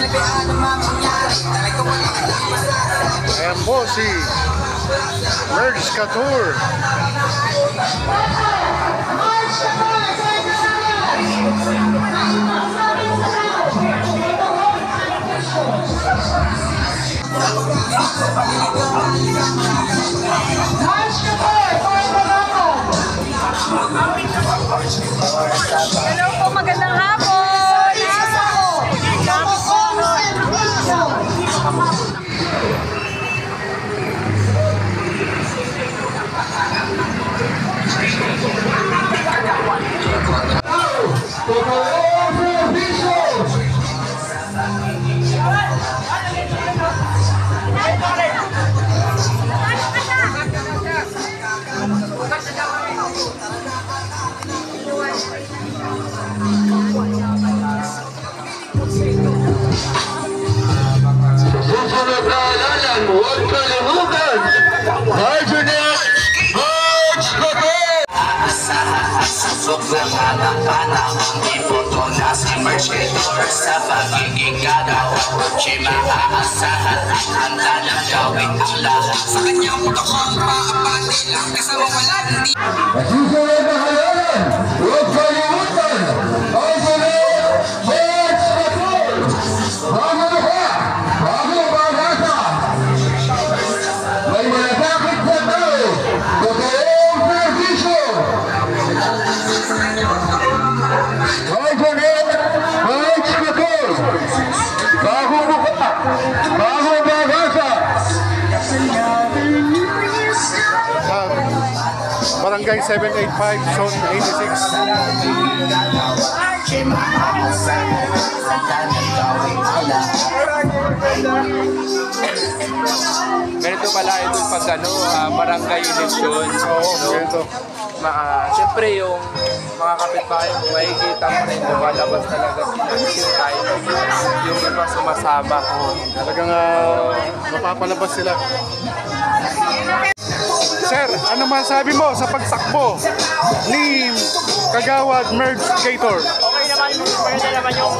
Ayan po si Merge Couture. Hello po, magandang hapon. Susunod na alalan, huwag kalimutan! Hydronet Merge Couture! Susok ng anak-anak, iboto na si Merge Couture sa pagiging gagaw. Siya maaasahan, handa na gawin ang lahat. Sa kanyang mukhang paapati lang, kasama wala hindi. Susunod na alalan, huwag kalimutan! Hydronet Merge Couture! Bago na ka! Bago bagasa! May malapakit sa tao! Totoong servisyo! Hydronet Merge Couture! Bago mukha! Bago bagasa! Sa Barangay 785, Zone 86. Ganito pala ito pag barangay election. Ganito. Siyempre yung mga kapitbahay mo, makikita mo rin lumalabas talaga sila tayo. Yung iba sumasama. Talagang mapapalabas sila. Sir, ano masabi mo sa pagsakbo ni Kagawad Merge Couture? Okay naman, maganda naman yung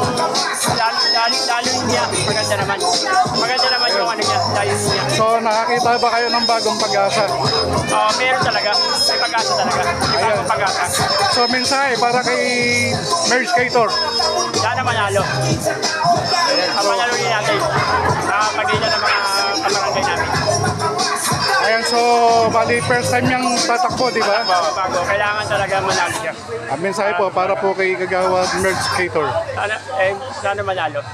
lalo niya, maganda naman. Maganda naman yung ano niya, layo niya. So nakakita ba kayo ng bagong pag-asa? Meron talaga, may pag-asa talaga, may bagong pag-asa. So mensahe para kay Merge Couture. Sana manalo. Manalo din natin. Pag-ina ng mga kabarangay namin. Ayan, so bali first time niyang tatakbo, di ba? Bago, kailangan talaga manalo siya. Ang mensahe po para po kay Kagawad Merge Couture. Sana manalo.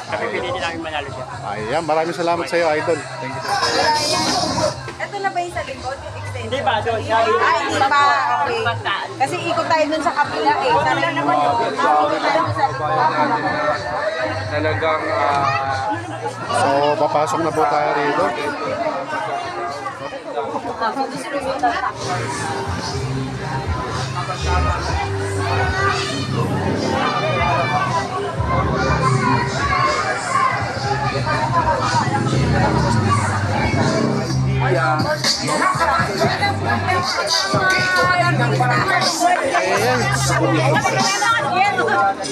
Napipilitin namin manalo siya. Ayan, maraming salamat sa iyo, Idol. Thank you. Ito na ba yung sa likod? Extended? Hindi ba? Doon. Hindi pa. Okay. Kasi ikot tayo dun sa kapila eh. Sana naman yung ikot tayo dun sa Talagang So papasok na po tayo rito. Ayan.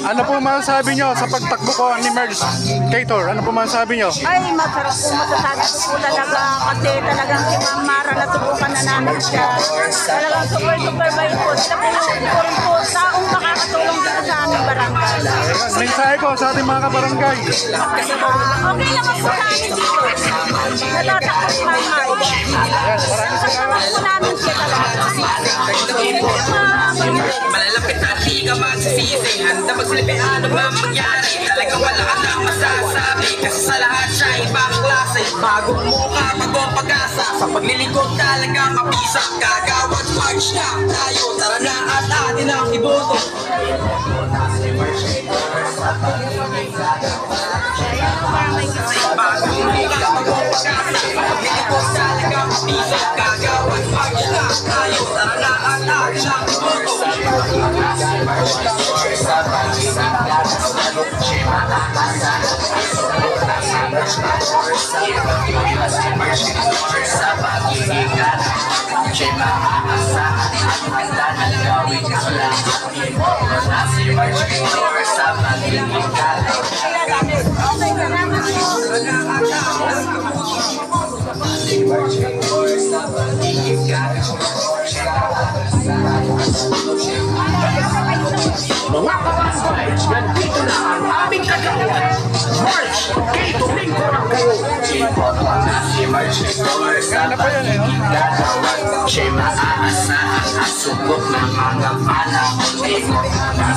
Ano po masasabi nyo sa pagtakbo ko ni Merge Couture? Ano po masasabi nyo? Ay, masarap po masasabi ko po talaga kasi talagang si Ma'am Mara natubukan na namin siya. Talagang super bait po. Sila po yung po taong makakatulong dito sa aming barangay. Mensahe ko sa ating mga kabarangay. Okay naman po sa amin dito. Natatakot mamay. Kasama po namin siya talaga. Malalapit na di ka magsisisi. Handa magsilbi ano ba mangyari. Talagang wala ka na masasabi. Kasi sa lahat siya ibang klase. Bagong mukha, bagong pag-asa. Sa paglilingkod talaga mapisa. Kagawad march na tayo. Tara na at atin ang iboto. Bagong mukha, bagong pag-asa. Sa paglilingkod talaga mapisa. Kagawad march na tayo. Tara na at atin ang iboto. Sa pagiging Siya'y maaasahan at handa ng gawin akla. Si March Victor sa magiging galing. Si March Victor sa magiging galing. Mga kapatid, nandito na ang aming kagawan. March, kay Domingo ng kayo. Si March Victor sa magiging gagawan. Siya'y maaasahan at subok ng mga panahon dito.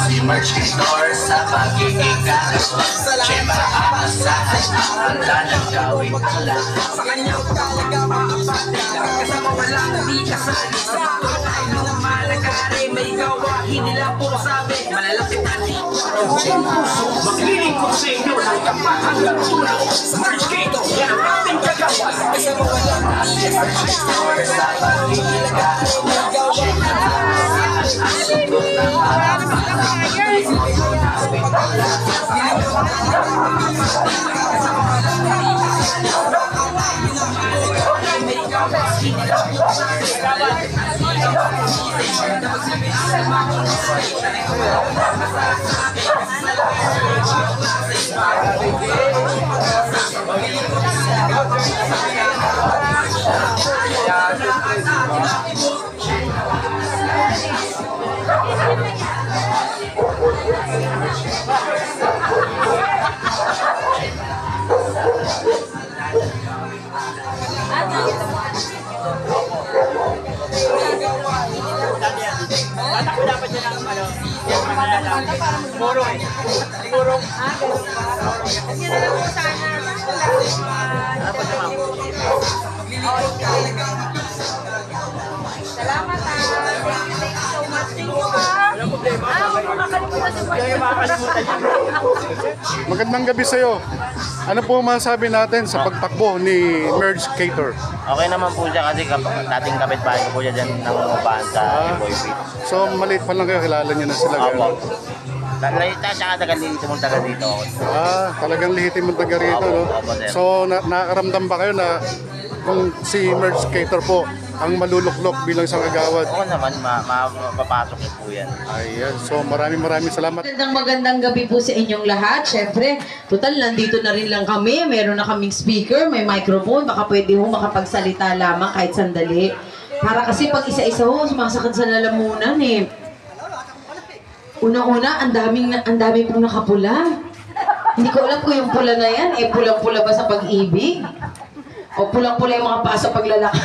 Si March Victor sa magiging gagawan. Siya'y maaasahan at handa ng gawin akla. Sa kanyang talaga maapati, kasama walang di kasali. Sa mga tayo ng malagari, may gawain nila puro sabi. Malalapit natin ang puso, maglilingkod sa inyo ng tapat hanggang tulo. Sa March Kato, yan ang aming kagawan. Kasama walang di March Victor sa magiging gagawan. Siya'y maaasahan at subok ng mga panahon dito. Batak ko dapat yun ang ano, yung malalaman. Siguro eh. Siguro. Dapat naman. Salamat ha. Thank you so much. Thank you ha. Walang problema. Makakalimutan si Boy. Yung makakalimutan yun. Magandang gabi sa'yo. Ano po masabi natin sa pagtakbo ni Merge Cater? Okay naman po siya kasi dating kapitbahay ko po siya dyan ng upahan sa Boy Beach. So maliit pa lang kayo, kilala niyo na sila. Opo. Gano'n? Lalita siya taga dito mong taga dito. Talagang lihitin mo taga rito, no? Opo, sir. So nakakaramdam ba kayo na kung si Merge Cater po ang maluluklok bilang isang kagawad? Oo naman, mapapasok niyo po yan. Ayan, so maraming salamat. Magandang gabi po sa inyong lahat. Siyempre, total, nandito na rin lang kami. Meron na kaming speaker, may microphone. Baka pwede ho makapagsalita lamang kahit sandali. Para kasi pag isa-isa ho, sumasakit sa lalamunan eh. Una-una, ang dami pong nakapula. Hindi ko alam kung yung pula na yan, eh pulang-pula ba sa pag-ibig? O pulang-pula yung mga paa sa paglalakad?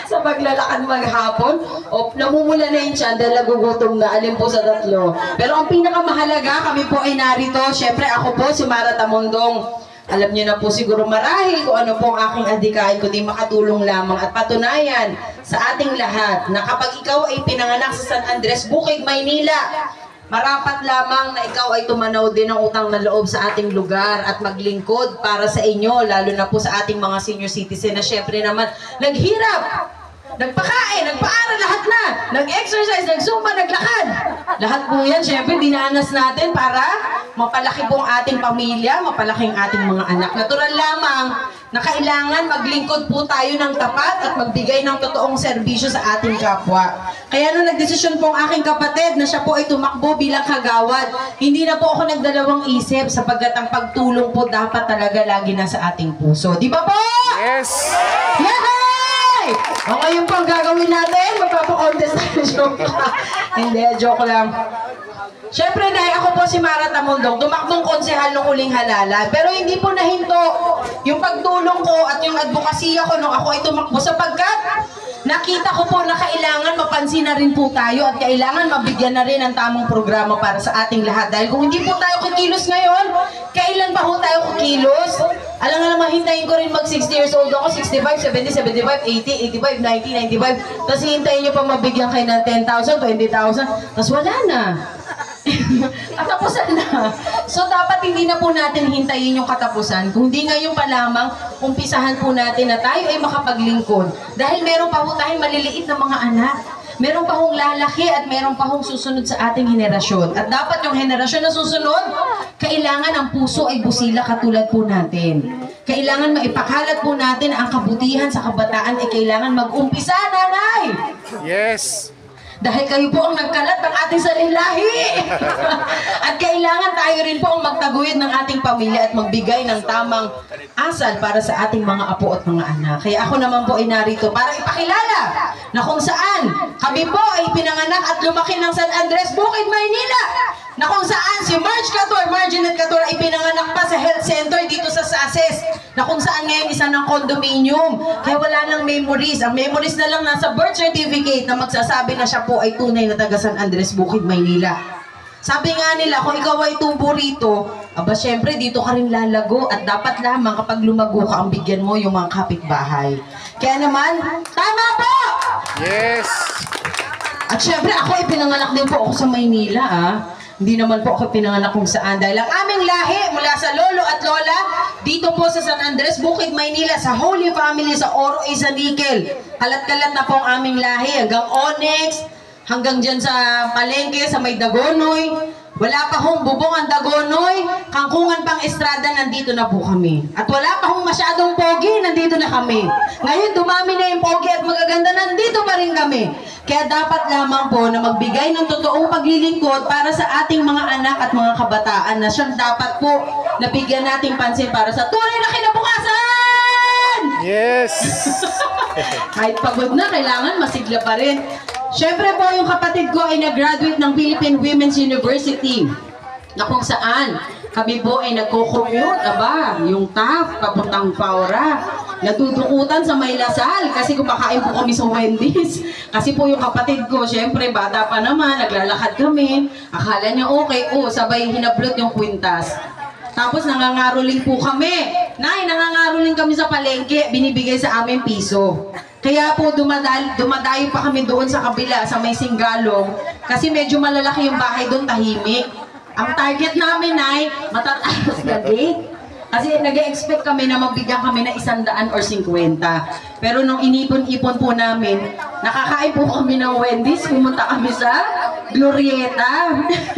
Sa paglalakad maghapon? O namumula na yung tiyan dahil nagugutom na, alin po sa tatlo. Pero ang pinakamahalaga, kami po ay narito. Siyempre ako po, si Mara Tamondong. Alam niyo na po siguro marahil kung ano po ang aking adhikain, kundi makatulong lamang at patunayan sa ating lahat na kapag ikaw ay pinanganak sa San Andres, Bukid, Maynila, marapat lamang na ikaw ay tumanaw din ng utang na loob sa ating lugar at maglingkod para sa inyo, lalo na po sa ating mga senior citizen na syempre naman naghirap, nagpakain, nagpaaral, lahat na, nag-exercise, nag-zumba, naglakad. Lahat po yan, syempre, dinanas natin para mapalaki po ang ating pamilya, mapalaki ang ating mga anak. Natural lamang na kailangan maglingkod po tayo ng tapat at magbigay ng totoong serbisyo sa ating kapwa. Kaya nung nagdesisyon po ang aking kapatid na siya po ay tumakbo bilang kagawad, hindi na po ako nagdalawang isip sapagkat ang pagtulong po dapat talaga lagi na sa ating puso. Di ba po? Yes! Yay! O ngayon po ang gagawin natin, magpapakontest na joke lang. Hindi, joke lang. Siyempre, dahil ako po si Mara Tamondong, tumakbong konsehal nung uling halala. Pero hindi po nahinto yung pagtulong ko at yung advokasya ko nung ako ay tumakbo sapagkat nakita ko po na kailangan mapansin na rin po tayo at kailangan mabigyan na rin ng tamang programa para sa ating lahat. Dahil kung hindi po tayo kikilos ngayon, kailan pa po tayo kikilos? Alam nga naman, hintayin ko rin mag 60 years old ako, 65, 70, 75, 80, 85, 90, 95. Tapos hintayin nyo pa mabigyan kayo ng 10,000, 20,000. Tapos wala na. Katapusan na. So dapat hindi na po natin hintayin yung katapusan. Kung di ngayon pa lamang, umpisahan po natin na tayo ay makapaglingkod. Dahil meron pa po tayong maliliit na mga anak. Meron pa hong lalaki at meron pa hong susunod sa ating henerasyon. At dapat yung henerasyon na susunod, kailangan ang puso ay busila katulad po natin. Kailangan maipakalat po natin ang kabutihan sa kabataan ay kailangan mag-umpisa, nanay! Yes. Dahil kayo po ang nagkalat ng ating sarilahi. At kailangan tayo rin po ang magtaguyod ng ating pamilya at magbigay ng tamang asal para sa ating mga apo at mga anak. Kaya ako naman po ay narito para ipakilala na kung saan kami po ay pinanganak at lumaki ng San Andres, Bukid, Maynila. Na kung saan si Marginette Cator ay pinanganak pa sa health center dito sa Sases. Na kung saan ngayon isa ng condominium. Kaya wala nang memories. Ang memories na lang nasa birth certificate na magsasabi na siya po ay tunay na taga San Andres, Bukid, Maynila. Sabi nga nila, kung ikaw ay tubo rito, aba syempre dito ka rin lalago at dapat lamang kapag lumago ka ang bigyan mo yung mga kapitbahay. Kaya naman, tama po! Yes. At syempre ako ay pinanganak din po ako sa Maynila Hindi naman po ako pinanganak kung saan dahil ang aming lahi mula sa lolo at lola dito po sa San Andres, Bukid, Maynila sa Holy Family sa Oro A. San Nikel. Kalat-kalat na po ang aming lahi hanggang Onyx, hanggang dyan sa Palengke, sa may Dagonoy. Wala pa hong bubong ang Dagonoy, Kangkungan pang Estrada, nandito na po kami. At wala pa hong masyadong pogi, nandito na kami. Ngayon dumami na yung pogi at magaganda, nandito pa rin kami. Kaya dapat lamang po na magbigay ng totoong paglilingkod para sa ating mga anak at mga kabataan na siyang dapat po nabigyan nating pansin para sa tunay na kinabukasan! Yes. Kahit pagod na, kailangan masigla pa rin. Siyempre po, yung kapatid ko ay nag-graduate ng Philippine Women's University na kung saan kami po ay nagko-commute, yung TAF, papuntang Paura. Natutukutan sa May Lasal kasi kumakain po kami sa Wendy's. Kasi po yung kapatid ko, siyempre bata pa naman, naglalakad kami. Akala niya okay, sabay hinablot yung kwintas. Tapos nangangaroling po kami. Nay, nangangaroling kami sa palengke, binibigay sa amin piso. Kaya po dumadayo pa kami doon sa kabila, sa may Singgalong, kasi medyo malalaki yung bahay doon, tahimik. Ang target namin ay matataas na gate. Kasi nag-expect kami na magbigyan kami na 100 or 50. Pero nung inipon-ipon po namin, nakakain po kami ng Wendy's, pumunta kami sa Glorieta.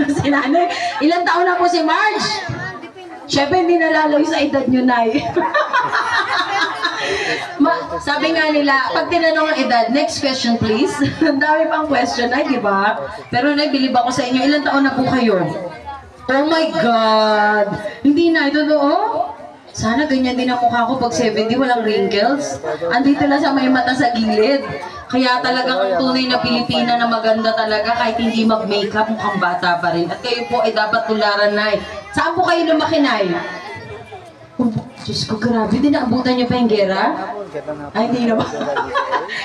Si nanay, ilang taon na po si Marge? Siyempre hindi nalalayo sa edad nyo, Nay. Sabi nga nila, pag tinanong ang edad, next question please. Ang dami pang question, ay di ba? Pero nagbilib ako sa inyo, ilang taon na po kayo? Oh my God! Hindi na, totoo? Sana ganyan din ang mukha ko pag 70, walang wrinkles. Andito lang sa may mata sa gilid. Kaya talagang ang tunay na Pilipina na maganda talaga kahit hindi mag-makeup, mukhang bata pa rin. At kayo po ay dapat tularan, Nay. Saan po kayo lumaki, Nay? Oh, Diyos ko, grabe. Di naabutan niyo pa yung gera? Ay, hindi naman.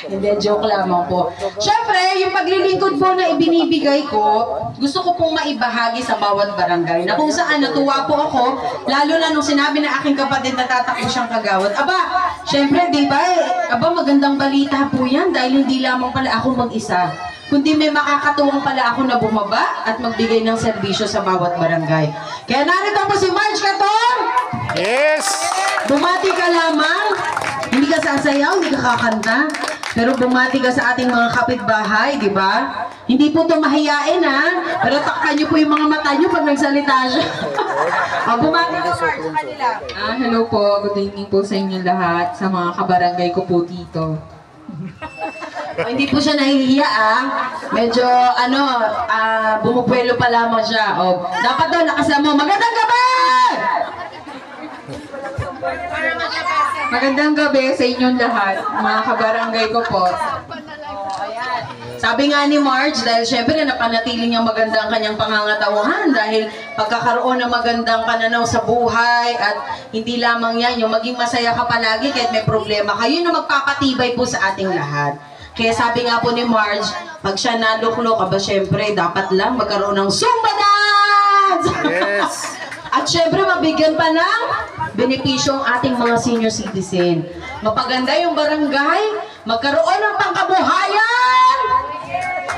Hindi, joke lamang po. Siyempre, yung paglilingkod po na ibinibigay ko, gusto ko pong maibahagi sa bawat barangay na kung saan natuwa po ako, lalo na nung sinabi na aking kapatid na tatakbo siyang kagawad. Siyempre, di ba? Magandang balita po yan dahil hindi lamang pala ako mag-isa. Kundi may makakatuwang pala ako na bumaba at magbigay ng serbisyo sa bawat barangay. Kaya narito po si Marge Cator! Yes. Bumati ka lamang, hindi ka sasayaw, hindi ka kakanta, pero bumati ka sa ating mga kapitbahay, di ba? Hindi po ito mahiyain, pero takpan niyo po yung mga mata niyo pag nagsalita siya. Bumati ka, Marge, sa kanila. Hello po, good evening po sa inyo lahat, sa mga kabarangay ko po dito. Hindi po siya nahihiya, Medyo, bumupuelo pa lamang siya. Dapat daw nakasama mo. Magandang gabi! Magandang gabi sa inyong lahat, mga kabarangay ko po. Sabi nga ni Marge, dahil syempre napanatili niyang maganda ang kanyang pangangatauhan dahil pagkakaroon ng magandang pananaw sa buhay at hindi lamang yan, yung maging masaya ka palagi kahit may problema kayo na magpapatibay po sa ating lahat. Kaya sabi nga po ni Marge, pag siya naluklok, syempre dapat lang magkaroon ng Zumba dance! Yes. At syempre mabigyan pa ng benepisyo ang ating mga senior citizen. Mapaganda yung barangay, magkaroon ng pangkabuhayan!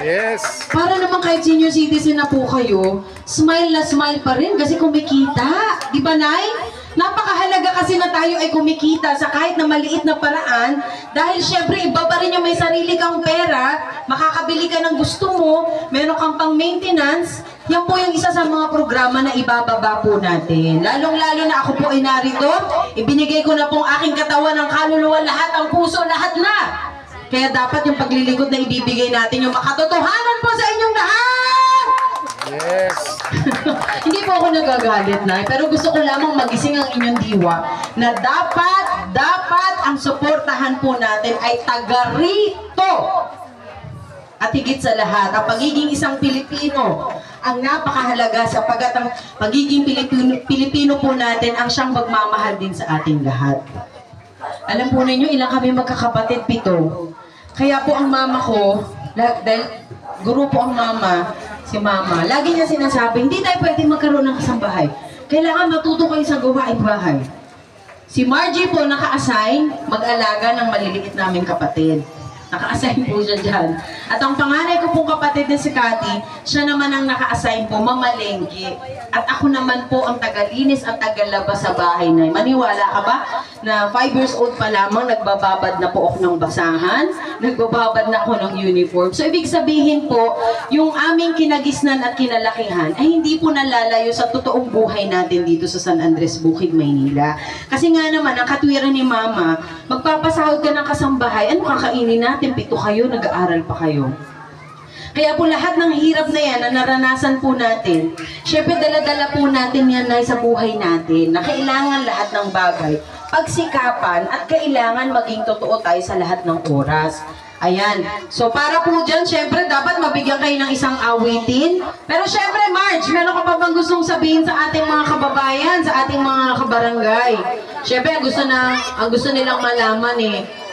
Yes. Para naman kahit senior citizen na po kayo, smile na smile pa rin kasi kumikita. Di ba, Nay? Napakahalaga kasi na tayo ay kumikita sa kahit na maliit na paraan dahil syempre iba pa rin yung may sarili kang pera, makakabili ka ng gusto mo, meron kang pang maintenance, Yan po yung isa sa mga programa na ibababa po natin. Lalong-lalo na ako po ay narito, ibinigay ko na pong aking katawan, ang kaluluwa, lahat, ang puso, lahat na. Kaya dapat yung paglilingkod na ibibigay natin, yung makatotohanan po sa inyong lahat! Yes! Hindi po ako nagagalit na, pero gusto ko lamang magising ang inyong diwa na dapat ang suportahan po natin ay taga rito. At higit sa lahat, ang pagiging isang Pilipino ang napakahalaga sapagkat ang pagiging Pilipino po natin ang siyang magmamahal din sa ating lahat. Alam po ninyo, ilang kami magkakapatid? 7. Kaya po ang mama ko, dahil guro po ang mama, si mama, lagi niya sinasabi, hindi tayo pwede magkaroon ng kasambahay. Kailangan matuto kayo sa gawaing bahay. Si Margie po naka-assign mag-alaga ng maliliit naming kapatid. Naka-assign po siya dyan. At ang panganay ko pong kapatid na si Cathy, siya naman ang naka-assign po, mamalengke. At ako naman po ang tagalinis at tagalabas sa bahay na. Maniwala ka ba na 5 years old pa lamang, nagbababad na po ako ng basahan, nagbababad na ako ng uniform. So ibig sabihin po, yung aming kinagisnan at kinalakihan ay hindi po nalalayo sa totoong buhay natin dito sa San Andres Bukid, Maynila. Kasi nga naman, ang katwiran ni Mama, magpapasahod ka ng kasambahay, ano kakainin natin? 7 kayo, nag-aaral pa kayo. Kaya po lahat ng hirap na yan na naranasan po natin, syempre dala-dala po natin yan na sa buhay natin, na kailangan lahat ng bagay pagsikapan at kailangan maging totoo tayo sa lahat ng oras. Ayan. So para po dyan, syempre dapat mabigyan kayo ng isang awitin. Pero syempre Marge, meron ka pa bang gustong sabihin sa ating mga kababayan, sa ating mga kabarangay? Syempre ang gusto nilang malaman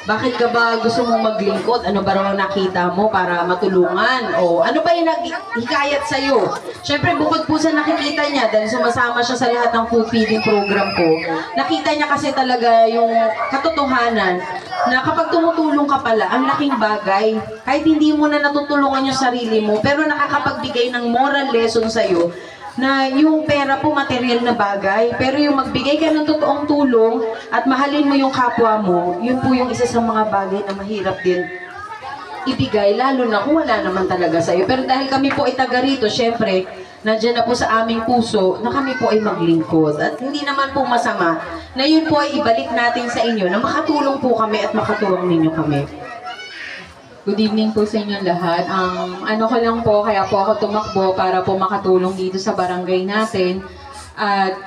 bakit ka ba gusto mong maglingkod? Ano ba raw nakita mo para matulungan? O ano ba yung naghikayat sa'yo? Siyempre, bukod po sa nakikita niya, dahil sumasama siya sa lahat ng food feeding program ko, nakita niya kasi talaga yung katotohanan na kapag tumutulong ka pala, ang laking bagay. Kahit hindi mo na natutulungan yung sarili mo, pero nakakapagbigay ng moral lesson sa'yo, na yung pera po material na bagay, pero yung magbigay ka ng totoong tulong at mahalin mo yung kapwa mo, yun po yung isa sa mga bagay na mahirap din ibigay, lalo na kung wala naman talaga sa'yo. Pero dahil kami po ay taga rito, syempre, nandiyan na po sa aming puso na kami po ay maglingkod. At hindi naman po masama na yun po ay ibalik natin sa inyo na makatulong po kami at makatulong ninyo kami. Good evening po sa inyong lahat. Ano ko lang po, kaya po ako tumakbo para po makatulong dito sa barangay natin. At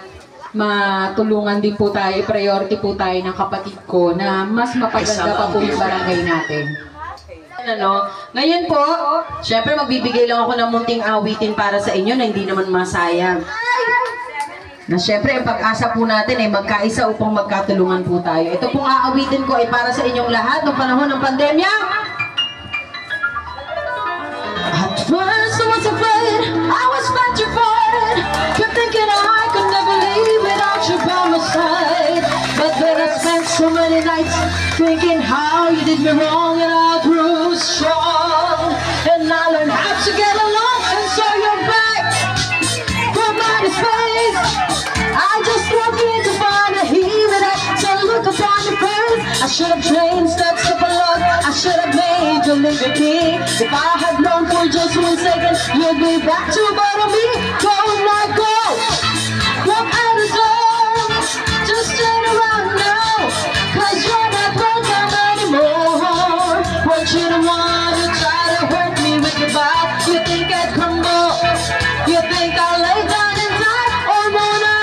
matulungan din po tayo, priority po tayo ng kapatid ko na mas mapaganda pa po yung barangay natin. Ngayon po, syempre magbibigay lang ako ng munting awitin para sa inyo na hindi naman masayang. Na syempre, ang pag-asa po natin ay magkaisa upang magkatulungan po tayo. Ito pong aawitin ko ay para sa inyong lahat noong panahon ng pandemya. At first I was afraid, I was petrified, kept thinking I could never leave without you by my side. But then I spent so many nights thinking how you did me wrong, and I grew strong, and I learned how to get along, and so you're back from outer space. I just walked in to find a healer that to look upon your face. I should have trained steps of love, I should have made you liberty. If I had known for just 1 second, you'd be back to bother me. Don't let go, walk out the door, just turn around now, cause you're not welcome anymore. Want you to want to try to hurt me with your body. You think I'd crumble, you think I'll lay down and die, or won't I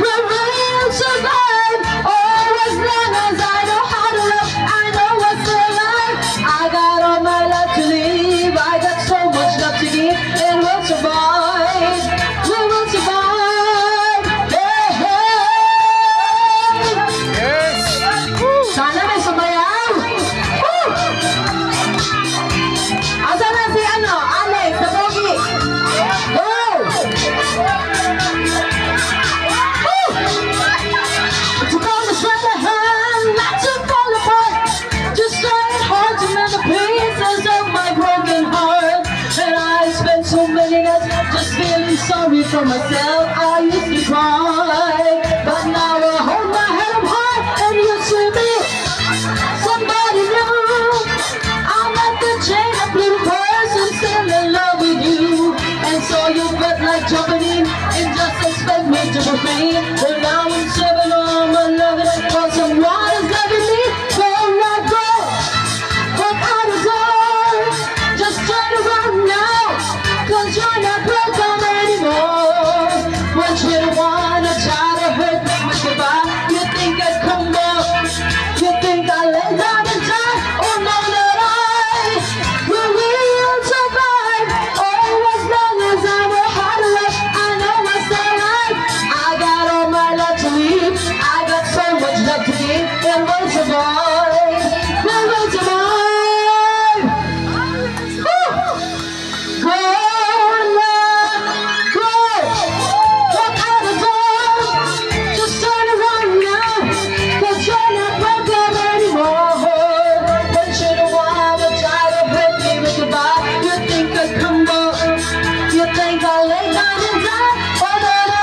will survive? Oh, as long as I know how to love, I know what's alive. I got all my life to live, I got so much love to give, and we'll survive. When I'm in seven, all my loving for someone is loving me. Don't let go. Walk out the door. Just turn around now. 'Cause you're not welcome anymore. Want you to wanna try to hurt me with goodbye. You think I'd come up? You think I'll lay down and die? Oh no, that I will survive. Oh, as long as I'm a hard life, I know I stay alive. I got all my love to live. I got so much love to give. And we'll survive. And we'll survive. Woo! Go now, go. Walk out the door. Just turn around now. 'Cause you're not welcome anymore. Want you to wanna try to hurt me with goodbye. You think I'd come up? You think I'll lay down and die? Oh, that I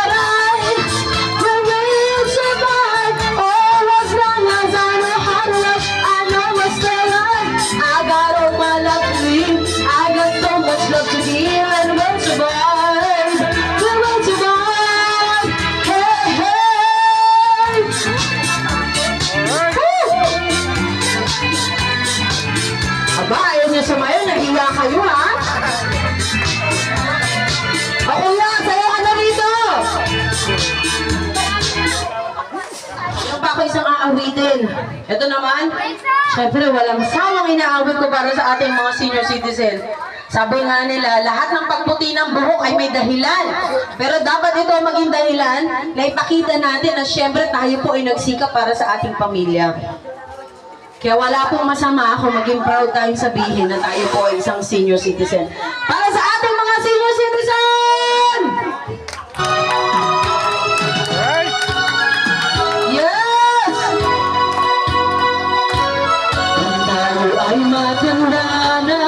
will survive. Oh, as long as I'm a hard life, I know I stay alive. I got all my love to live. I got so much love to give, and we'll survive. We will survive. Hey, hey. Woo! Aba, ayaw niya sumayo. Nahiya kayo, ha? O kuya, sayo ka na rito! Meron pa ako isang aawitin. Ito naman, syempre walang sawang inaawit ko para sa ating mga senior citizen. Sabi nga nila, lahat ng pagputi ng buhok ay may dahilan. Pero dapat ito maging dahilan na ipakita natin na syempre tayo po ay nagsikap para sa ating pamilya. Kaya wala pong masama ako maging proud tayong sabihin na tayo po ay isang senior citizen. Para sa ating mga senior citizen! Yes! Kung tayo ay matanda na,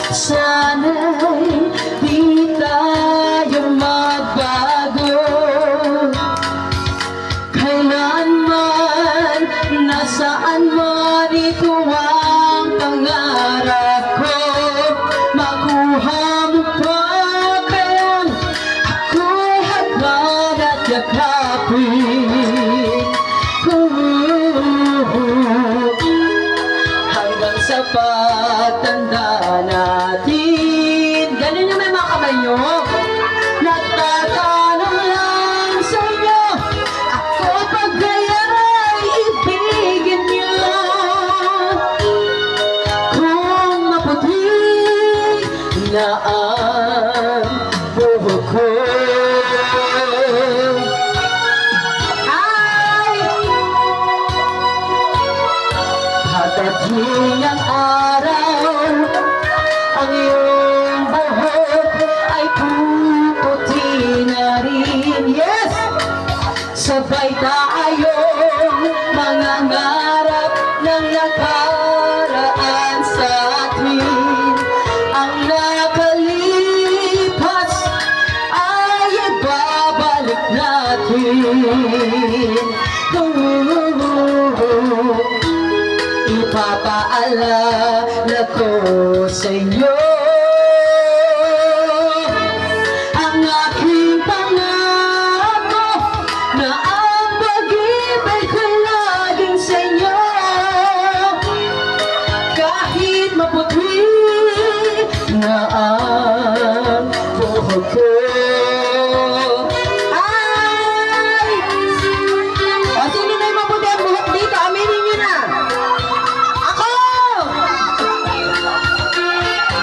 sana'y di tayo magbago. Kailanman, nasaan man ito ang pangarap ko. Makuha mo pa kayang ako'y hagdan at yakapin. Hanggang sa pagtanda natin. Ganun yung may mga kamay nyo. Nagtatanong lang sa inyo, ako pag gaya'y ibigin nyo. Kung maputi na ang buhok ko, ay pagdating ang araw, ang iyong buhok ay puputi na rin. Yes! Sabay tayong mangangarap ng nakaraan sa atin. Ang nakalipas ay ibabalik natin. Ipapaalala ko sa inyo ang aking pangako na ang pag-ibig ko'y laging sa inyo. Kahit maputi na ang buhok ko. Ay! O sino na yung maputi ang buhok dito? Aminin nyo na! Ako!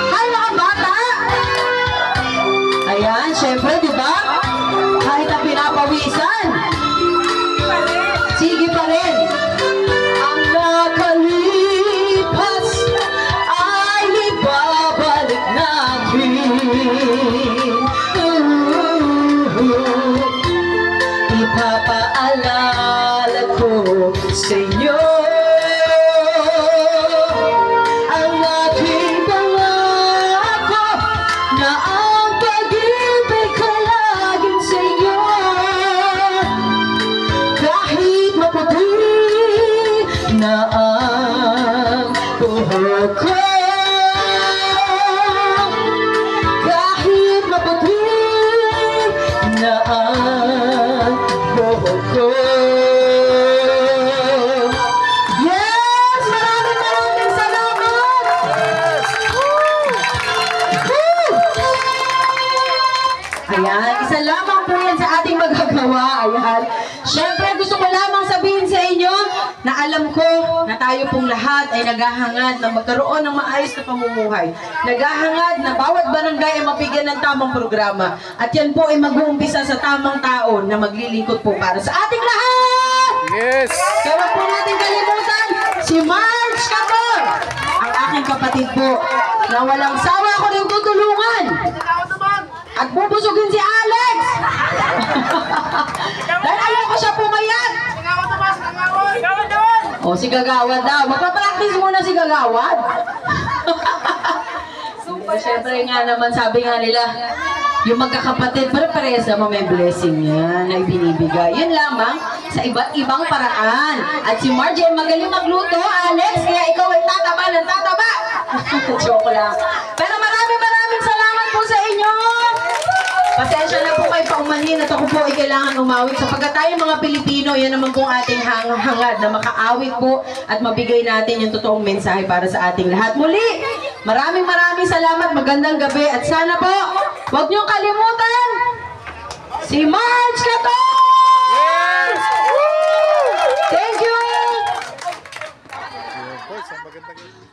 Ay, mga bata! Ayan, syempre, di ba? Kahit na pinapawisan, sige pa rin. Ang nakalipas ay ibabalik natin. Ipapaalala ko sa inyo ang aking pangako na ang pag-ibig ko laging sa inyo. Kahit maputi na ang buhok ko, kahit maputi na ang buhok ko. Yes! Maraming salamat! Woo! Ayan, isa lamang po yan sa ating magagawa. Ayan. Siyempre, gusto ko lamang sabihin sa inyo na alam ko na tayo pong lahat ay naghahangad na magkaroon ng maayos na pamumuhay. Naghahangad na bawat barangay ay mapigyan ng tamang programa. At yan po ay mag-uumpisa sa tamang tao na maglilingkod po para sa ating lahat! Yes! Kaya wag po natin kalimutan si Marge Capor, ang aking kapatid po, na walang sawa ko rin tutulungan. At bubusugin si Alex! Dahil ayaw ko siya pumayat! O, si Gagawad daw. Magpa-practice muna si Gagawad. Siyempre nga naman, sabi nga nila, yung magkakapatid, pare-parehas naman may blessing yan na ibinibigay. Yun lamang sa iba't ibang paraan. At si Margie ay magaling magluto, Alex, kaya ikaw ay tataba ng tataba. Joke lang. Pero maraming salamat po sa inyo. Pasensya na po kayo paumanhin at ako po ay kailangan umawit. Sapagkat tayo mga Pilipino, yan naman pong ating hangad na makaawit po at mabigay natin yung totoong mensahe para sa ating lahat. Muli, maraming salamat, magandang gabi at sana po, huwag niyong kalimutan si Marge Capor! Thank you! Boys, ang magandang